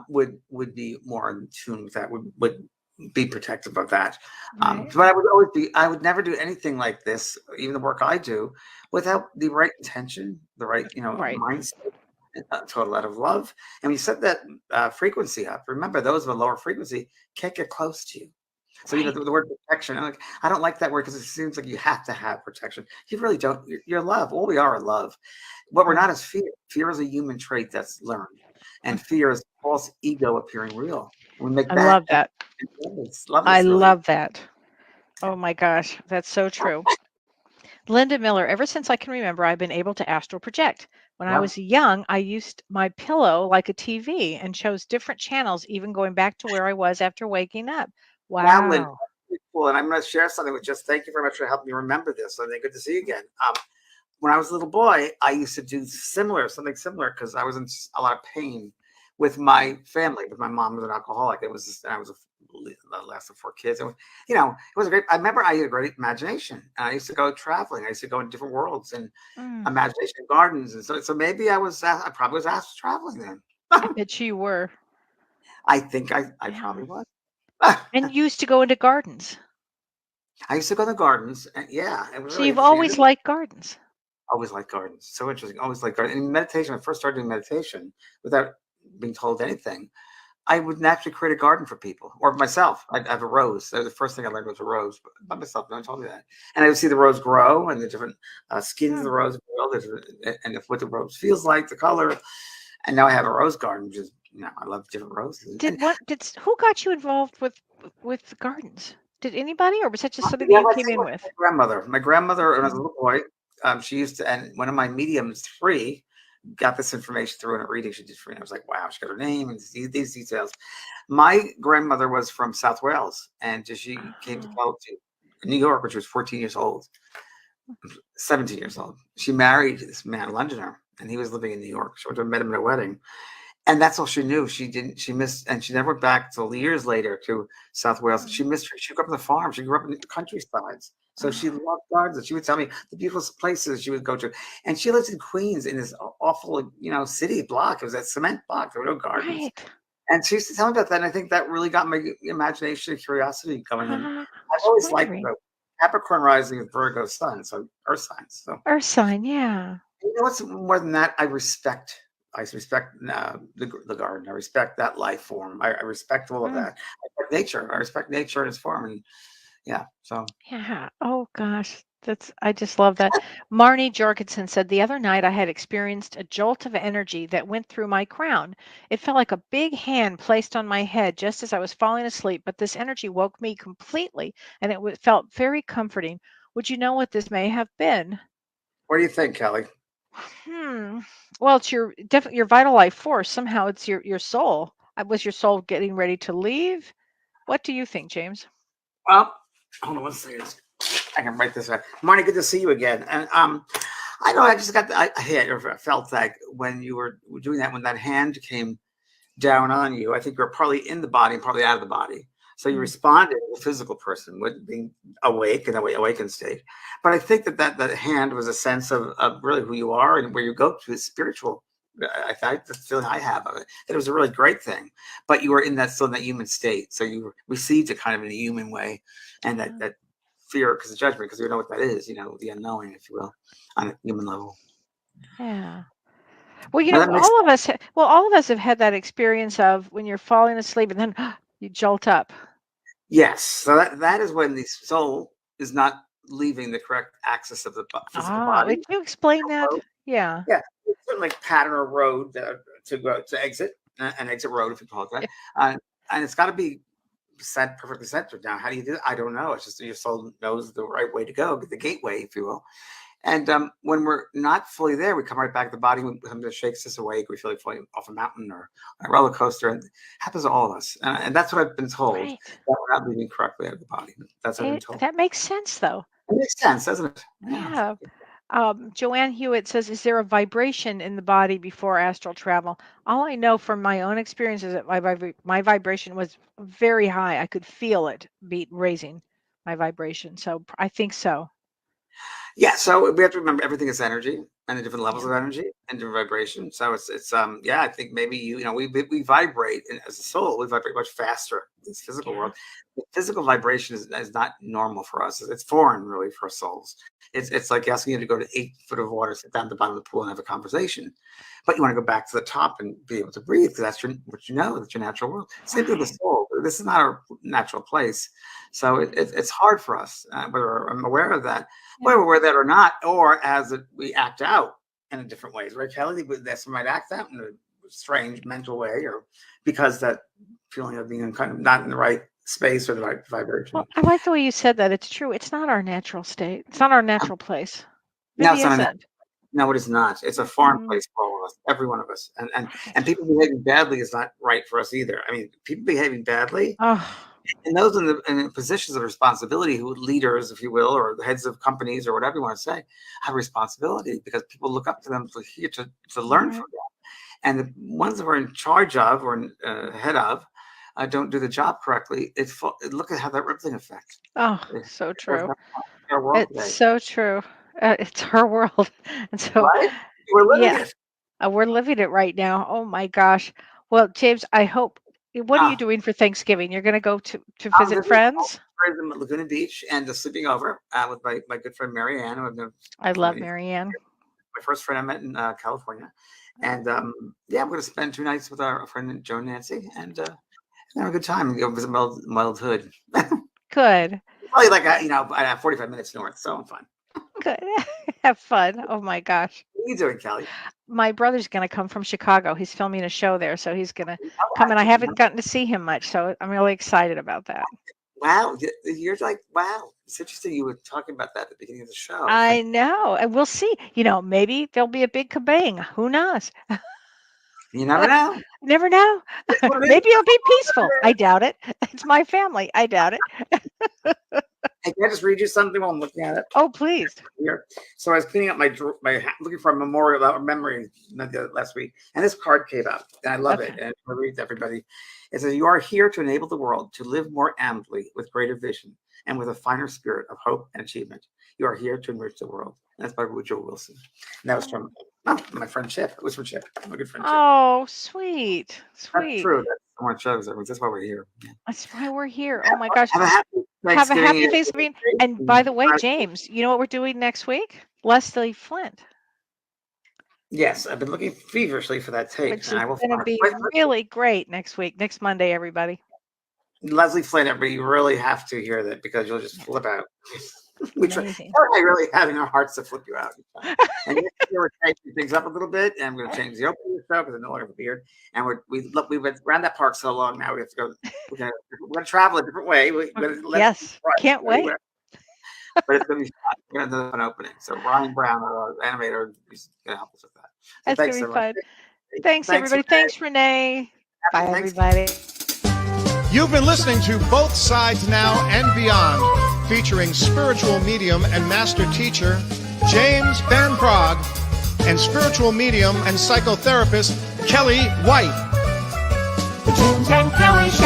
would be more in tune with that, would be protective of that. Right. But I would never do anything like this, even the work I do, without the right intention, the right, Right. mindset. Total out of love. And when you set that frequency up, remember those of a lower frequency can't get close to you. So Right. the word protection, I don't like that word because it seems like you have to have protection. You really don't. You're love. All we are love. What we're not is fear. Fear is a human trait that's learned, and fear is false ego appearing real. And we make I that. love that. Love I is really. love that. Oh my gosh, that's so true. Linda Miller, ever since I can remember, I've been able to astral project. When I Yeah. was young, I used my pillow like a TV and chose different channels, even going back to where I was after waking up. Wow, Lynn, Wow. that's cool. And I'm going to share something with just thank you very much for helping me remember this. I think good to see you again. When I was a little boy, I used to do something similar because I was in a lot of pain with my family. With my mom was an alcoholic. It was just, I was the last of 4 kids. It was a great. I remember I had a great imagination. And I used to go traveling. I used to go in different worlds and Mm, imagination gardens, and so maybe I probably was asked traveling then. I bet you were. I think I Yeah. probably was. And you used to go into gardens. I used to go to the gardens. And yeah, it was So really you've interesting. always liked gardens. Always like gardens. So interesting. Always like gardens. In meditation, when I first started doing meditation, without being told anything, I would naturally create a garden for people or myself. I'd have a rose. That was the first thing I learned was a rose, but by myself. No one told me that. And I would see the rose grow and the different skins of the Hmm. rose grow, and if what the rose feels like, the color. And now I have a rose garden, which is, I love different roses. And Who got you involved with the gardens? Did anybody, or was that just something that yeah, you I came think it in was with? my grandmother. My grandmother, when I was a Mm. little boy, she used to, and one of my mediums, three, got this information through in a reading she did for me. I was like, wow, she got her name and these details. My grandmother was from South Wales, and she came to Oh, New York when she was 14 years old, 17 years old. She married this man, a Londoner, and he was living in New York. She went to met him at a wedding. And that's all she knew. She missed, and she never went back till years later to South Wales. She mm. missed, she grew up on the farm. She grew up in the countrysides. So she Oh, loved gardens. She would tell me the beautiful places she would go to. And she lives in Queens in this awful, city block. It was that cement block. There were no gardens. right. And she used to tell me about that. And I think that really got my imagination and curiosity going. And I I've was always liked wondering. the Capricorn rising with Virgo sun, so earth signs. So Earth sign, yeah. what's more than that? I respect. I respect the garden. I respect that life form. I respect all of Mm. that. I respect nature. I respect nature in its form. And yeah, so Yeah. Oh gosh. I just love that. Marnie Jorgensen said the other night I had experienced a jolt of energy that went through my crown. It felt like a big hand placed on my head just as I was falling asleep, but this energy woke me completely and felt very comforting. Would you know what this may have been? what do you think, Kelly? Hmm. Well, it's your definitely your vital life force. Somehow it's your soul. Was your soul getting ready to leave? What do you think, James? Well, hold on one second. I can write this out. Marnie, good to see you again. And I know I just got I hit or felt like when you were doing that, when that hand came down on you. I think you're partly in the body and partly out of the body. So you Mm. responded as a physical person with being awake in a awakened state. But I think that hand was a sense of really who you are and where you go to is spiritual. I think the feeling I have of it, that it was a really great thing. But you were in that still in that human state. So you received it kind of in a human way. And that fear because of judgment, because you know what that is, the unknowing, if you will, on a human level. Yeah. Well, Now that makes all of us have had that experience of when you're falling asleep and then you jolt up. Yes. So that is when the soul is not leaving the correct axis of the physical Ah, body. would you explain that? Yeah. Yeah, it's sort of like pattern or road to go to exit an exit road, if you call it that. Yeah. And it's got to be set perfectly centered. Now, how do you do that? I don't know. It's just your soul knows the right way to go, the gateway, if you will. And when we're not fully there, we come right back to the body. Something shakes us awake. We feel like falling off a mountain or a roller coaster. And it happens to all of us. And that's what I've been told, Right. that we're not moving correctly out of the body. That's what I've been told. That makes sense though. It makes sense, doesn't it? Yeah. Yeah. Joanne Hewitt says, "Is there a vibration in the body before astral travel?" All I know from my own experience is that my vibration was very high. I could feel it beat raising my vibration. So I think so. Yeah, so we have to remember everything is energy and the different levels Yeah. of energy and different vibration. So it's yeah, I think maybe we vibrate, and as a soul, we vibrate much faster in this physical Yeah. world. The physical vibration is not normal for us. It's foreign really for souls. It's like asking you to go to 8 foot of water, sit down at the bottom of the pool and have a conversation. But you want to go back to the top and be able to breathe because that's what you know, that's your natural world. Same thing with the Right. soul. This is not our natural place. So it's hard for us, whether I'm aware of that, Yeah. whether we're aware of that or not, or as we act out in different ways, right, Kelly? That some might act out in a strange mental way, or because that feeling of being kind of not in the right space or the right vibration. Well, I like the way you said that. It's true. It's not our natural state. It's not our natural place. No, Really it's not. isn't. No, it is not. It's a foreign Mm-mm. place for all of us, every one of us, and Right. people behaving badly is not right for us either. I mean, people behaving badly, Oh, and those in the positions of responsibility, who leaders, if you will, or the heads of companies, or whatever you want to say, have responsibility because people look up to them to learn right. from them. And the ones that we're in charge of or head of don't do the job correctly. Look at how that rippling effect. Oh, It so goes true. back to our world It's today, so true. It's her world. And so, right? We're living yeah, it. we're living it right now. Oh my gosh. Well, James, I hope, what are you Ah, doing for Thanksgiving? You're going to go to I'm visit visiting friends? Laguna Beach and sleeping over with my good friend Mary Ann, who I've known I for love many. Marianne. my first friend I met in California. And yeah, I'm going to spend 2 nights with our friend Joan Nancy and have a good time. Go visit Muddled Hood. Good. Probably like, 45 minutes north, so I'm fine. Good. Have fun. Oh my gosh. What are you doing, Kellee? My brother's going to come from Chicago. He's filming a show there, so he's going to come, and I haven't gotten to see him much, so I'm really excited about that. Wow, you're like, wow. It's interesting you were talking about that at the beginning of the show. I know, and we'll see. Maybe there'll be a big kabang. Who knows? You never know. Never know. Maybe it'll be peaceful. I doubt it. It's my family. I doubt it. Hey, can I just read you something while I'm looking at it? Oh, please. Here. So I was cleaning up my looking for a memorial or memory last week, and this card came out, and I love it. And I read to everybody. It says, "You are here to enable the world to live more amply with greater vision and with a finer spirit of hope and achievement. You are here to enrich the world." And that's by Woodrow Wilson. And that was from my friend Chip. It was from Chip, my good friend Chip. Oh, sweet. That's true. I want to show you. That's why we're here. Yeah. That's why we're here. Oh my gosh. Have a happy Thanksgiving. And by the way, James, you know what we're doing next week? Leslie Flint. Yes, I've been looking feverishly for that tape. Which is going to be really great next week, next Monday, everybody. Leslie Flint, everybody, you really have to hear that because you'll just flip out. We're really having our hearts to flip you out. And we're changing things up a little bit, and I'm going to change the opening of the show because I no longer have a beard. And we went around that park so long now we have to go. We're going to travel a different way. Yes, can't wait. But it's going to be fun. We're going to do an opening. So Ryan Brown, our animator, is going to help us with that. So that's going to be fun. Thanks, everybody. Thanks, Renee. Bye, everybody. You've been listening to Both Sides Now and Beyond, featuring spiritual medium and master teacher James Van Praagh and spiritual medium and psychotherapist Kellee White. The James and Kellee Show.